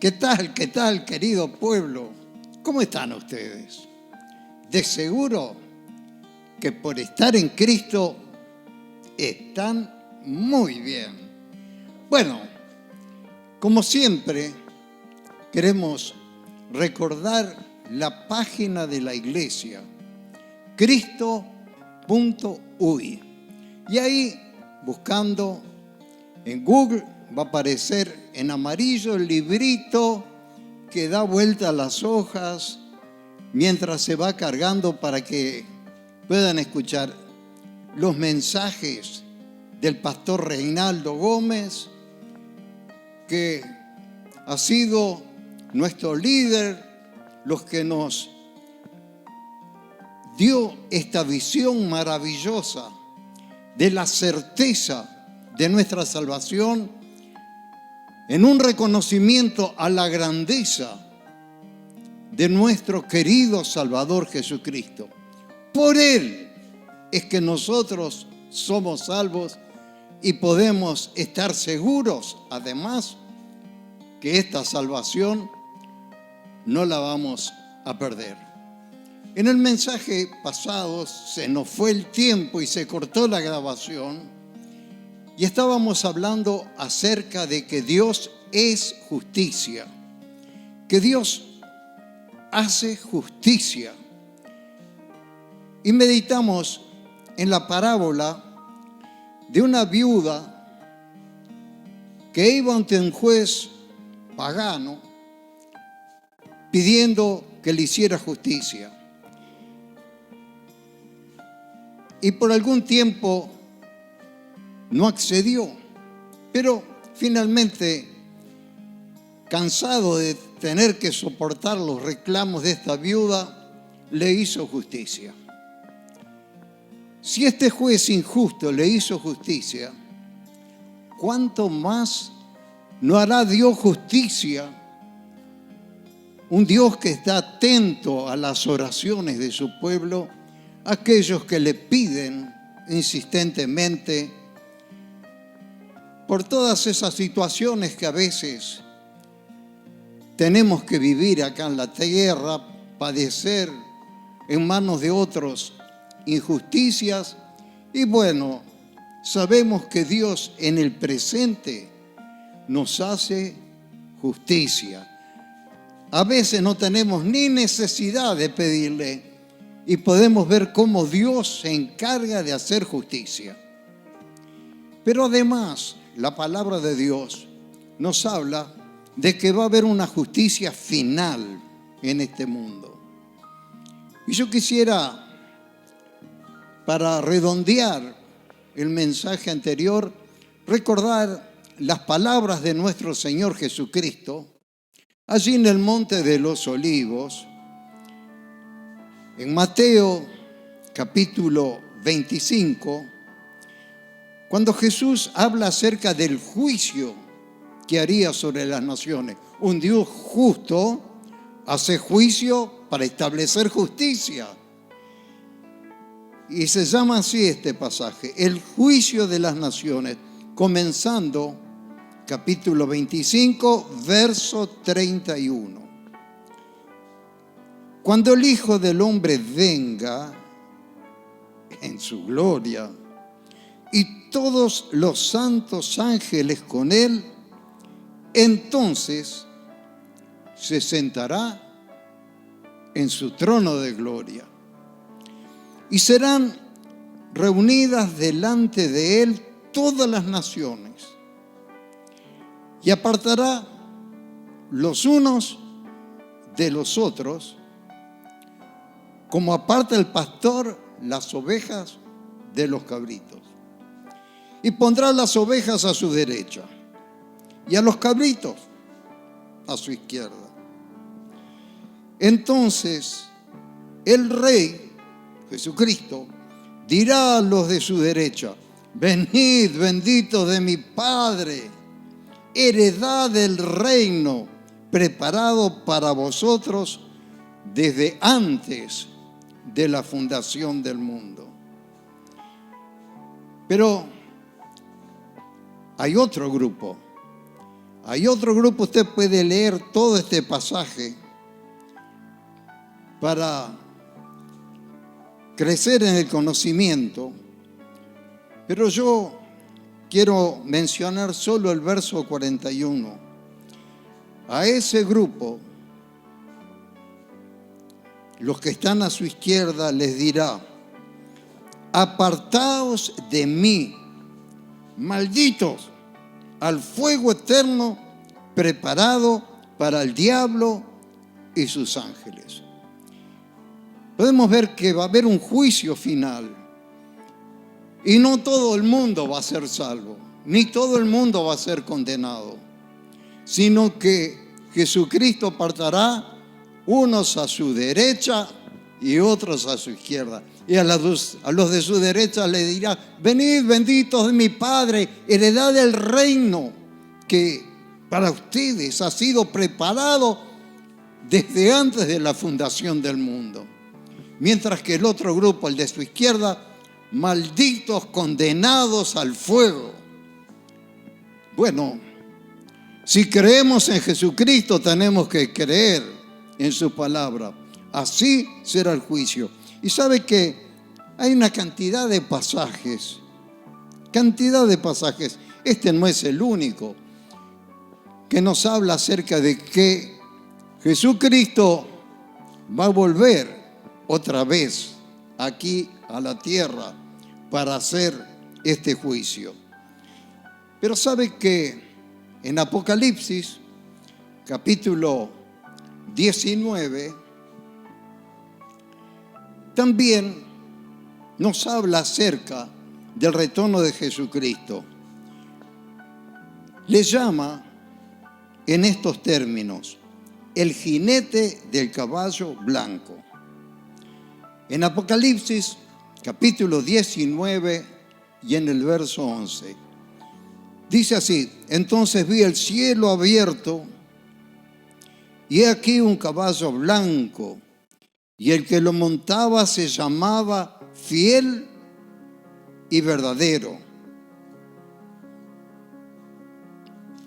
¿Qué tal, querido pueblo? ¿Cómo están ustedes? De seguro que por estar en Cristo están muy bien. Bueno, como siempre, queremos recordar la página de la iglesia, cristo.uy. Y ahí, buscando en Google, va a aparecer en amarillo el librito que da vuelta a las hojas mientras se va cargando para que puedan escuchar los mensajes del pastor Reinaldo Gómez, que ha sido nuestro líder, los que nos dio esta visión maravillosa de la certeza de nuestra salvación en un reconocimiento a la grandeza de nuestro querido Salvador Jesucristo. Por Él es que nosotros somos salvos y podemos estar seguros, además, que esta salvación no la vamos a perder. En el mensaje pasado se nos fue el tiempo y se cortó la grabación y estábamos hablando acerca de que Dios es justicia, que Dios hace justicia. Y meditamos en la parábola de una viuda que iba ante un juez pagano pidiendo que le hiciera justicia. Y por algún tiempo no accedió, pero finalmente, cansado de tener que soportar los reclamos de esta viuda, le hizo justicia. Si este juez injusto le hizo justicia, ¿cuánto más no hará Dios justicia? Un Dios que está atento a las oraciones de su pueblo, aquellos que le piden insistentemente por todas esas situaciones que a veces tenemos que vivir acá en la tierra, padecer en manos de otros injusticias. Y bueno, sabemos que Dios en el presente nos hace justicia. A veces no tenemos ni necesidad de pedirle y podemos ver cómo Dios se encarga de hacer justicia. Pero además, la palabra de Dios nos habla de que va a haber una justicia final en este mundo. Y yo quisiera, para redondear el mensaje anterior, recordar las palabras de nuestro Señor Jesucristo, allí en el Monte de los Olivos, en Mateo capítulo 25, cuando Jesús habla acerca del juicio que haría sobre las naciones. Un Dios justo hace juicio para establecer justicia. Y se llama así este pasaje, el juicio de las naciones, comenzando capítulo 25, verso 31. Cuando el Hijo del Hombre venga en su gloria y todos los santos ángeles con Él, entonces se sentará en su trono de gloria. Y serán reunidas delante de Él todas las naciones. Y apartará los unos de los otros, como aparta el pastor las ovejas de los cabritos. Y pondrá las ovejas a su derecha y a los cabritos a su izquierda. Entonces el Rey Jesucristo dirá a los de su derecha: venid, benditos de mi Padre, heredad del reino preparado para vosotros desde antes de la fundación del mundo. Pero hay otro grupo Hay otro grupo, usted puede leer todo este pasaje para crecer en el conocimiento, pero yo quiero mencionar solo el verso 41. A ese grupo, los que están a su izquierda les dirá: apartaos de mí, malditos, al fuego eterno preparado para el diablo y sus ángeles. Podemos ver que va a haber un juicio final y no todo el mundo va a ser salvo, ni todo el mundo va a ser condenado, sino que Jesucristo apartará unos a su derecha y otros a su izquierda. Y a los de su derecha le dirá: venid, benditos de mi Padre, heredad del reino que para ustedes ha sido preparado desde antes de la fundación del mundo. Mientras que el otro grupo, el de su izquierda: malditos, condenados al fuego. Bueno, si creemos en Jesucristo, tenemos que creer en su palabra. Así será el juicio. Y sabe que hay una cantidad de pasajes. Este no es el único que nos habla acerca de que Jesucristo va a volver otra vez aquí a la tierra para hacer este juicio. Pero sabe que en Apocalipsis, capítulo 19, también nos habla acerca del retorno de Jesucristo. Le llama en estos términos: el jinete del caballo blanco. En Apocalipsis, capítulo 19 y en el verso 11, dice así: entonces vi el cielo abierto y he aquí un caballo blanco, y el que lo montaba se llamaba Fiel y Verdadero.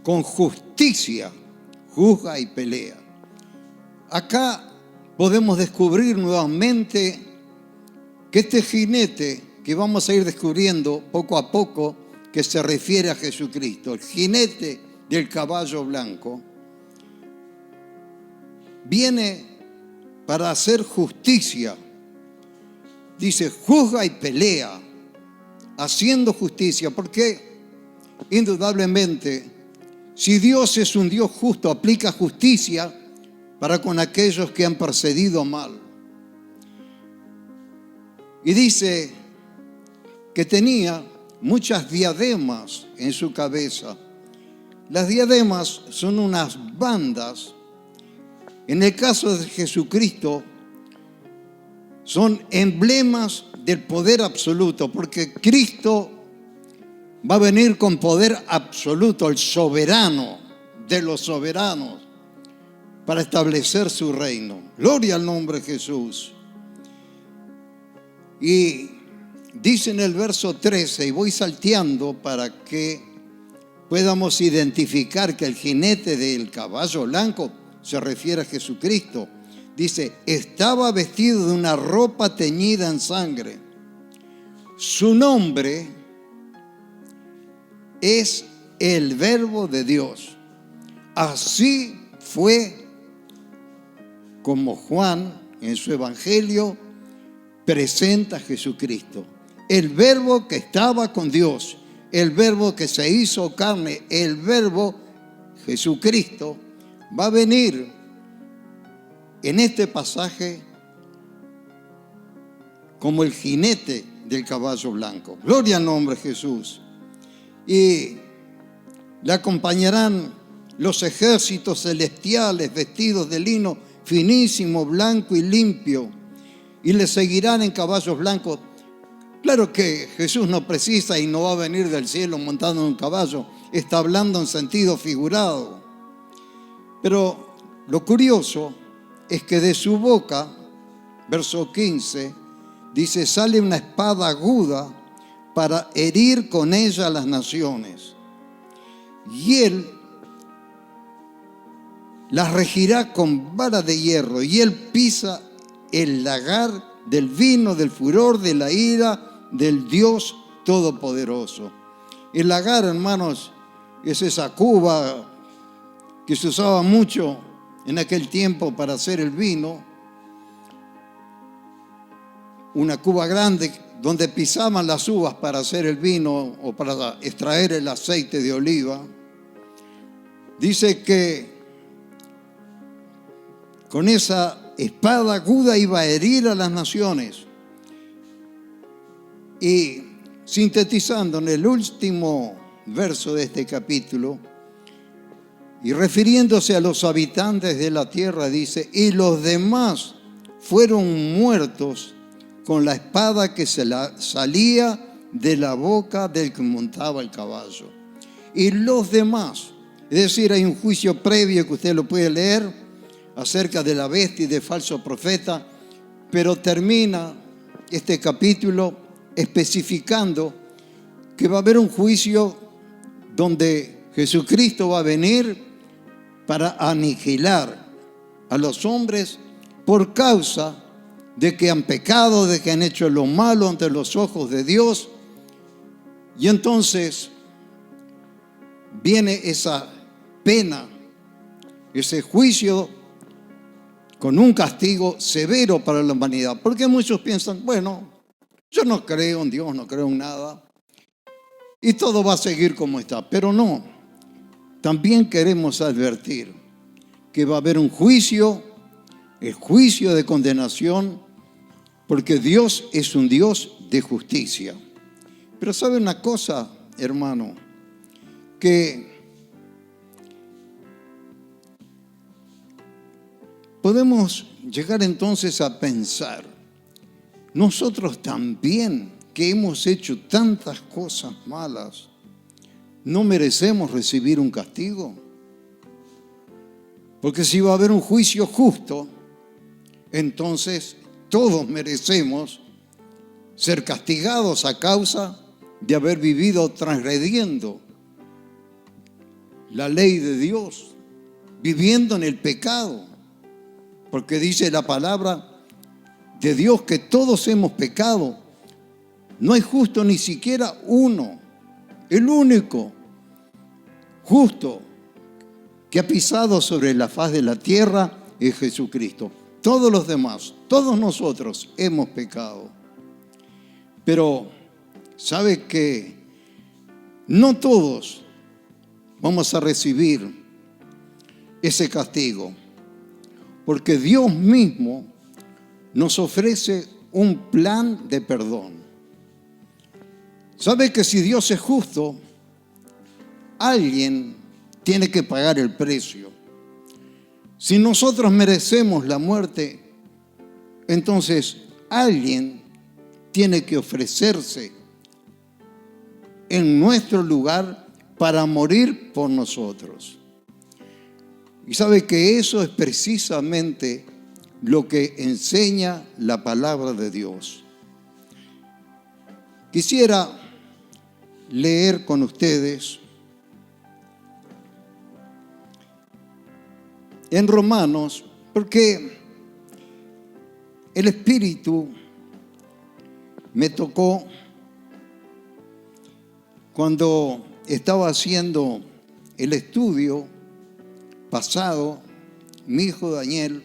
Con justicia juzga y pelea. Acá podemos descubrir nuevamente que este jinete, que vamos a ir descubriendo poco a poco, que se refiere a Jesucristo, el jinete del caballo blanco, viene para hacer justicia. Dice: juzga y pelea, haciendo justicia, porque indudablemente, si Dios es un Dios justo, aplica justicia para con aquellos que han procedido mal. Y dice que tenía muchas diademas en su cabeza. Las diademas son unas bandas. En el caso de Jesucristo, son emblemas del poder absoluto, porque Cristo va a venir con poder absoluto, el soberano de los soberanos, para establecer su reino. Gloria al nombre de Jesús. Y dice en el verso 13, y voy salteando para que podamos identificar que el jinete del caballo blanco se refiere a Jesucristo. Dice: estaba vestido de una ropa teñida en sangre. Su nombre es el Verbo de Dios. Así fue como Juan en su evangelio presenta a Jesucristo. El Verbo que estaba con Dios, el Verbo que se hizo carne, el Verbo Jesucristo, va a venir en este pasaje como el jinete del caballo blanco. Gloria al nombre de Jesús. Y le acompañarán los ejércitos celestiales vestidos de lino finísimo, blanco y limpio, y le seguirán en caballos blancos. Claro que Jesús no precisa y no va a venir del cielo montado en un caballo, está hablando en sentido figurado. Pero lo curioso es que de su boca, verso 15, dice: sale una espada aguda para herir con ella a las naciones. Y él las regirá con vara de hierro, y él pisa el lagar del vino, del furor, de la ira del Dios Todopoderoso. El lagar, hermanos, es esa cuba que se usaba mucho en aquel tiempo para hacer el vino. Una cuba grande donde pisaban las uvas para hacer el vino o para extraer el aceite de oliva. Dice que con esa espada aguda iba a herir a las naciones. Y sintetizando en el último verso de este capítulo, y refiriéndose a los habitantes de la tierra, dice: y los demás fueron muertos con la espada que salía de la boca del que montaba el caballo. Y los demás, es decir, hay un juicio previo que usted lo puede leer acerca de la bestia y de falso profeta, pero termina este capítulo especificando que va a haber un juicio donde Jesucristo va a venir para aniquilar a los hombres por causa de que han pecado, de que han hecho lo malo ante los ojos de Dios. Y entonces viene esa pena, ese juicio con un castigo severo para la humanidad. Porque muchos piensan, bueno, yo no creo en Dios, no creo en nada, y todo va a seguir como está. Pero no, también queremos advertir que va a haber un juicio, el juicio de condenación, porque Dios es un Dios de justicia. Pero ¿sabe una cosa, hermano? Que podemos llegar entonces a pensar, nosotros también, que hemos hecho tantas cosas malas, ¿no merecemos recibir un castigo? Porque si va a haber un juicio justo, entonces todos merecemos ser castigados a causa de haber vivido transgrediendo la ley de Dios, viviendo en el pecado. Porque dice la palabra de Dios que todos hemos pecado. No hay justo ni siquiera uno. El único justo que ha pisado sobre la faz de la tierra es Jesucristo. Todos los demás, todos nosotros hemos pecado. Pero ¿sabe que no todos vamos a recibir ese castigo? Porque Dios mismo nos ofrece un plan de perdón. ¿Sabe que si Dios es justo, alguien tiene que pagar el precio? Si nosotros merecemos la muerte, entonces alguien tiene que ofrecerse en nuestro lugar para morir por nosotros. Y sabe que eso es precisamente lo que enseña la palabra de Dios. Quisiera leer con ustedes en Romanos, porque el Espíritu me tocó cuando estaba haciendo el estudio pasado, mi hijo Daniel,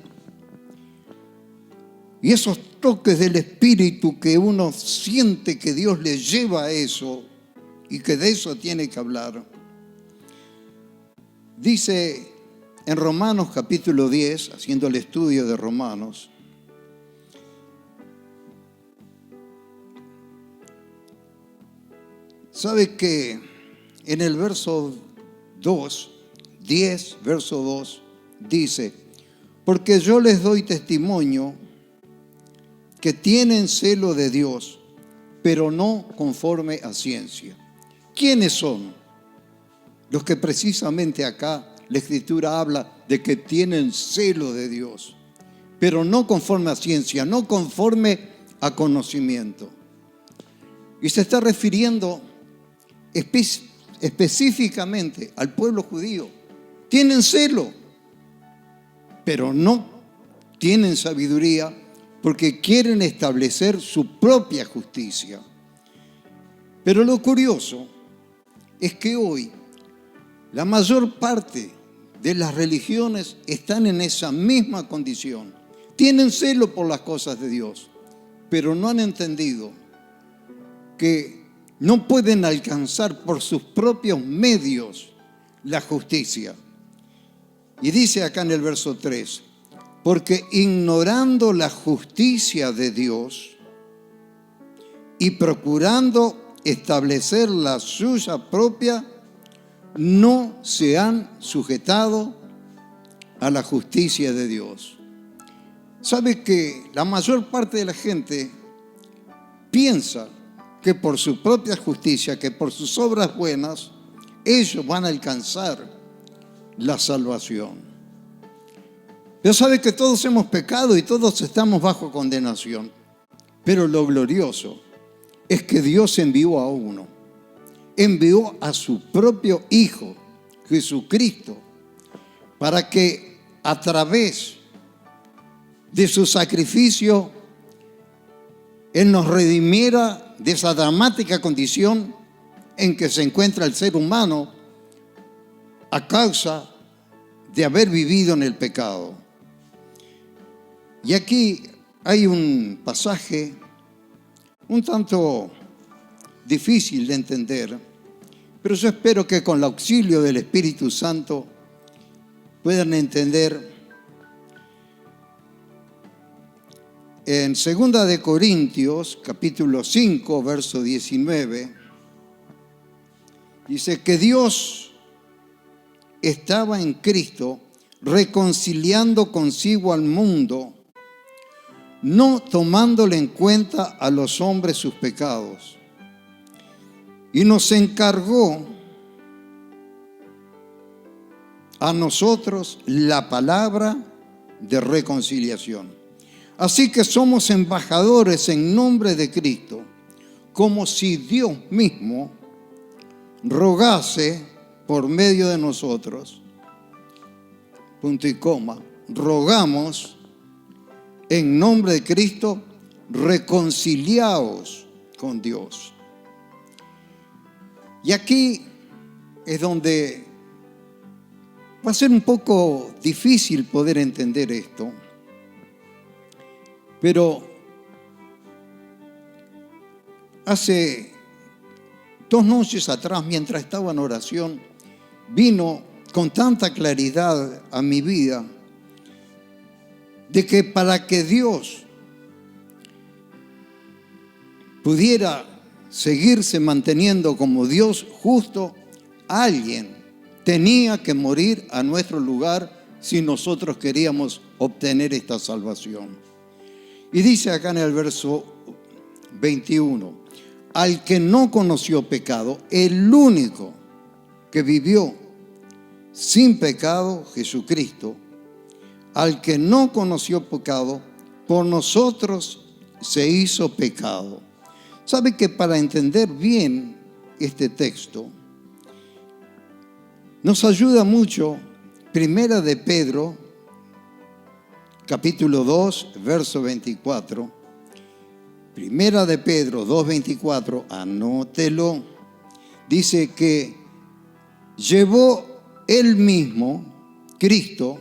y esos toques del Espíritu que uno siente que Dios le lleva a eso y que de eso tiene que hablar. Dice en Romanos capítulo 10, haciendo el estudio de Romanos, ¿sabe que en el verso 2, 10, verso 2, dice: porque yo les doy testimonio que tienen celo de Dios, pero no conforme a ciencia. ¿Quiénes son los que precisamente acá la Escritura habla de que tienen celo de Dios, pero no conforme a ciencia, no conforme a conocimiento? Y se está refiriendo específicamente al pueblo judío. Tienen celo, pero no tienen sabiduría porque quieren establecer su propia justicia. Pero lo curioso es que hoy la mayor parte de las religiones están en esa misma condición. Tienen celo por las cosas de Dios, pero no han entendido que no pueden alcanzar por sus propios medios la justicia. Y dice acá en el verso 3, porque ignorando la justicia de Dios y procurando establecer la suya propia, no se han sujetado a la justicia de Dios. ¿Sabe que la mayor parte de la gente piensa que por su propia justicia, que por sus obras buenas, ellos van a alcanzar la salvación? Pero sabe que todos hemos pecado y todos estamos bajo condenación. Pero lo glorioso es que Dios envió a uno. Envió a su propio Hijo, Jesucristo, para que a través de su sacrificio Él nos redimiera de esa dramática condición en que se encuentra el ser humano a causa de haber vivido en el pecado. Y aquí hay un pasaje un tanto difícil de entender, pero yo espero que con el auxilio del Espíritu Santo puedan entender. En 2 de Corintios, capítulo 5, verso 19, dice que Dios estaba en Cristo reconciliando consigo al mundo, no tomándole en cuenta a los hombres sus pecados. Y nos encargó a nosotros la palabra de reconciliación. Así que somos embajadores en nombre de Cristo, como si Dios mismo rogase por medio de nosotros, punto y coma, rogamos en nombre de Cristo, reconciliaos con Dios. Y aquí es donde va a ser un poco difícil poder entender esto, pero hace 2 noches atrás, mientras estaba en oración, vino con tanta claridad a mi vida de que para que Dios pudiera seguirse manteniendo como Dios justo, alguien tenía que morir a nuestro lugar si nosotros queríamos obtener esta salvación. Y dice acá en el verso 21, al que no conoció pecado, el único que vivió sin pecado, Jesucristo, al que no conoció pecado, por nosotros se hizo pecado. ¿Sabe que para entender bien este texto, nos ayuda mucho Primera de Pedro, capítulo 2, verso 24. Primera de Pedro 2:24, anótelo. Dice que llevó Él mismo, Cristo,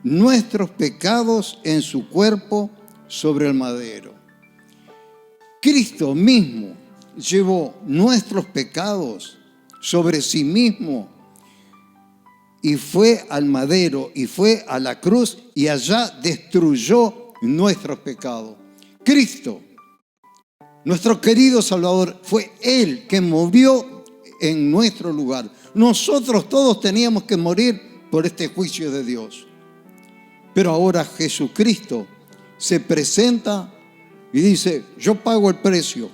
nuestros pecados en su cuerpo sobre el madero. Cristo mismo llevó nuestros pecados sobre sí mismo y fue al madero y fue a la cruz y allá destruyó nuestros pecados. Cristo, nuestro querido Salvador, fue Él que murió en nuestro lugar. Nosotros todos teníamos que morir por este juicio de Dios. Pero ahora Jesucristo se presenta y dice, yo pago el precio,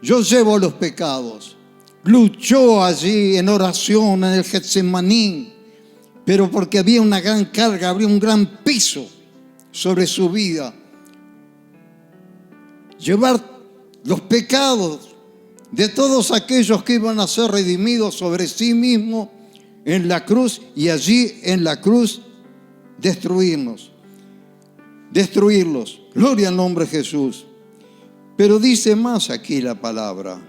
yo llevo los pecados. Luchó allí en oración en el Getsemaní, pero porque había una gran carga, había un gran peso sobre su vida. Llevar los pecados de todos aquellos que iban a ser redimidos sobre sí mismo en la cruz, y allí en la cruz destruirlos. Gloria al nombre de Jesús. Pero dice más aquí la palabra.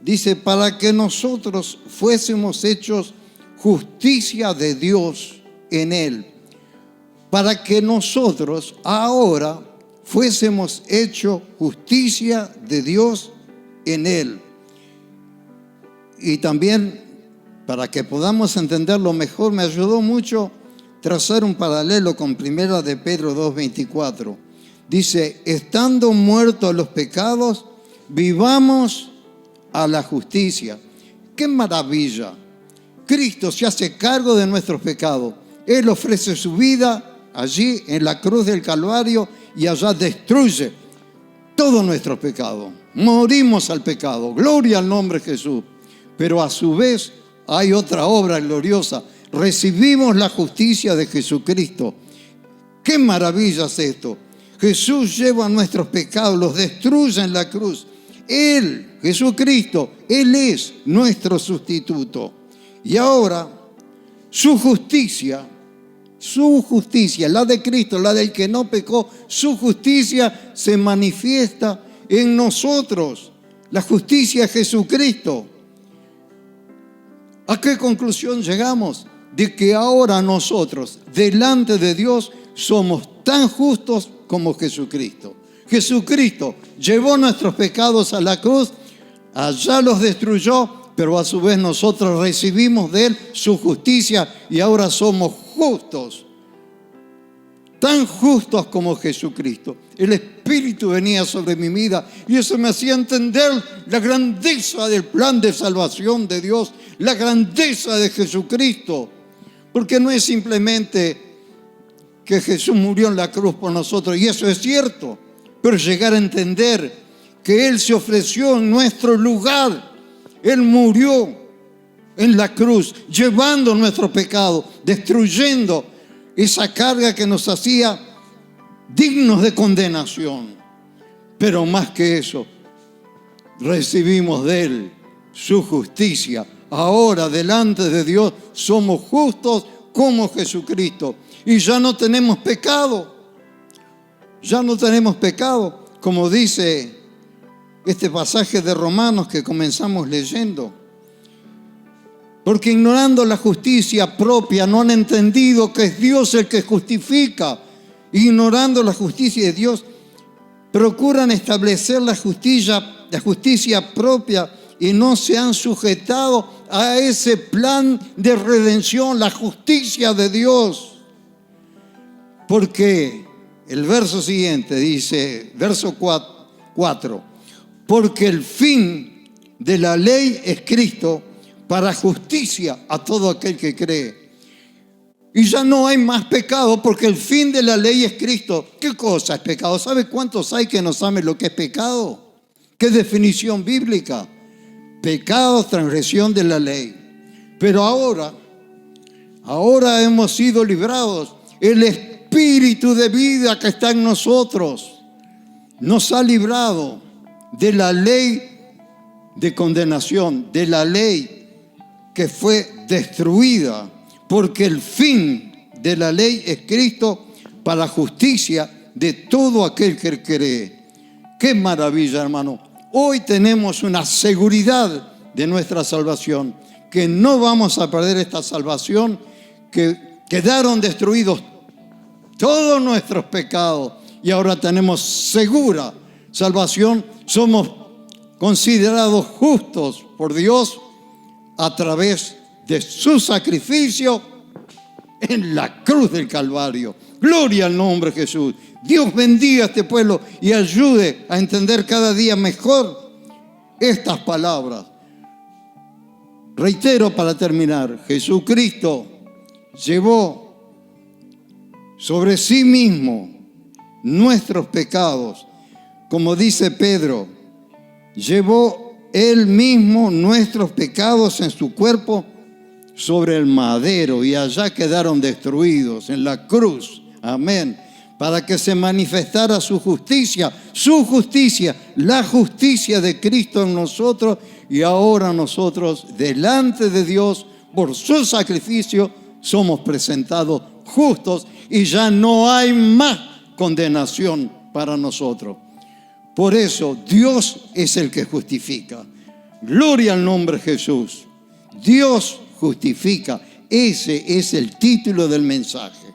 Dice, para que nosotros fuésemos hechos justicia de Dios en Él. Para que nosotros ahora fuésemos hechos justicia de Dios en Él. Y también, para que podamos entenderlo mejor, me ayudó mucho trazar un paralelo con 1 de Pedro 2:24. Dice, estando muertos a los pecados, vivamos a la justicia. ¡Qué maravilla! Cristo se hace cargo de nuestros pecados. Él ofrece su vida allí en la cruz del Calvario y allá destruye todo nuestro pecado. Morimos al pecado. Gloria al nombre de Jesús. Pero a su vez hay otra obra gloriosa. Recibimos la justicia de Jesucristo. ¡Qué maravilla es esto! Jesús lleva nuestros pecados, los destruye en la cruz. Él, Jesucristo, Él es nuestro sustituto. Y ahora, su justicia, la de Cristo, la del que no pecó, su justicia se manifiesta en nosotros. La justicia de Jesucristo. ¿A qué conclusión llegamos? De que ahora nosotros, delante de Dios, somos tan justos como Jesucristo. Jesucristo llevó nuestros pecados a la cruz, allá los destruyó, pero a su vez nosotros recibimos de Él su justicia y ahora somos justos. Tan justos como Jesucristo. El Espíritu venía sobre mi vida y eso me hacía entender la grandeza del plan de salvación de Dios, la grandeza de Jesucristo. Porque no es simplemente que Jesús murió en la cruz por nosotros, y eso es cierto, pero llegar a entender que Él se ofreció en nuestro lugar. Él murió en la cruz, llevando nuestro pecado, destruyendo esa carga que nos hacía dignos de condenación. Pero más que eso, recibimos de Él su justicia. Ahora, delante de Dios, somos justos como Jesucristo. Y ya no tenemos pecado. Ya no tenemos pecado, como dice este pasaje de Romanos que comenzamos leyendo. Porque ignorando la justicia propia, no han entendido que es Dios el que justifica. Ignorando la justicia de Dios, procuran establecer la justicia propia y no se han sujetado a ese plan de redención, la justicia de Dios. Porque el verso siguiente dice, verso 4, porque el fin de la ley es Cristo para justicia a todo aquel que cree. Y ya no hay más pecado porque el fin de la ley es Cristo. ¿Qué cosa es pecado? ¿Sabe cuántos hay que no saben lo que es pecado? ¿Qué definición bíblica? Pecado, transgresión de la ley. Pero ahora hemos sido librados. El Espíritu de vida que está en nosotros nos ha librado de la ley de condenación, de la ley que fue destruida, porque el fin de la ley es Cristo para justicia de todo aquel que cree. ¡Qué maravilla, hermano! Hoy tenemos una seguridad de nuestra salvación, que no vamos a perder esta salvación, que quedaron destruidos todos nuestros pecados y ahora tenemos segura salvación. Somos considerados justos por Dios a través de su sacrificio en la cruz del Calvario. Gloria al nombre de Jesús. Dios bendiga a este pueblo y ayude a entender cada día mejor estas palabras. Reitero para terminar, Jesucristo llevó sobre sí mismo nuestros pecados. Como dice Pedro, llevó Él mismo nuestros pecados en su cuerpo sobre el madero y allá quedaron destruidos en la cruz. Amén. Para que se manifestara su justicia, la justicia de Cristo en nosotros, y ahora nosotros delante de Dios por su sacrificio somos presentados justos y ya no hay más condenación para nosotros. Por eso Dios es el que justifica. Gloria al nombre de Jesús. Dios justifica. Ese es el título del mensaje.